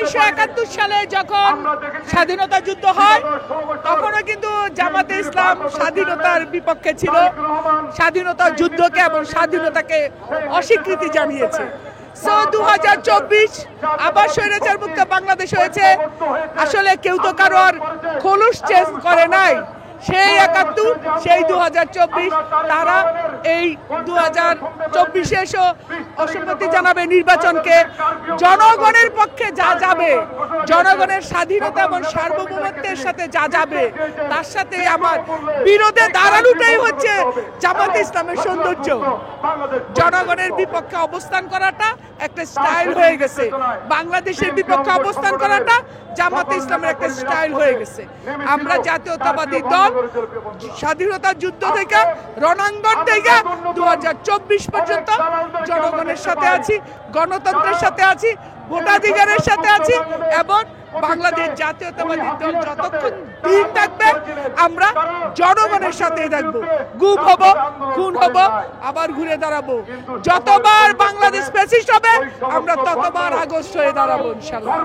1971 সালে যখন স্বাধীনতা যুদ্ধ হয় তখনও কিন্তু জামাতে ইসলাম স্বাধীনতার বিপক্ষে ছিল, স্বাধীনতা যুদ্ধকে এবং স্বাধীনতাকে অস্বীকৃতি জানিয়েছে। সো 2024 আবার স্বৈরাচার মুক্ত বাংলাদেশ হয়েছে। আসলে কেউ তো কারোর খোলস চেঞ্জ করে নাই, সেই 71 সেই 2024 তারা এই 2024 এসো অসম্মতি জানাবে নির্বাচনকে। জনগণের পক্ষে যা যাবে, জনগণের স্বাধীনতা এবং সার্বভৌমত্বের সাথে যা যাবে, তার সাথে আমার বিরোধে দাঁড়ানোটাই হচ্ছে জামাতে ইসলামের সৌন্দর্য। জনগণের বিপক্ষে অবস্থান করাটা একটা স্টাইল হয়ে গেছে, বাংলাদেশের বিপক্ষে অবস্থান করাটা জামাতে ইসলামের একটা স্টাইল হয়ে গেছে। আমরা জাতীয়তাবাদী দল স্বাধীনতা যুদ্ধ থেকে, রণাঙ্গন থেকে 2024 পর্যন্ত জনগণের সাথে আছি, গণতন্ত্রের সাথে আছি, ভোটাধিকারের সাথে আছি এবং বাংলাদেশ জাতীয়তাবাদী দল যতক্ষণ দিন থাকবে আমরা জনগণের সাথেই থাকবো। গুম হব, খুন হব, আবার ঘুরে দাঁড়াবো। যতবার বাংলাদেশ ফ্যাসিস্ট হবে আমরা ততবার আগস্ট হয়ে দাঁড়াবো ইনশাআল্লাহ।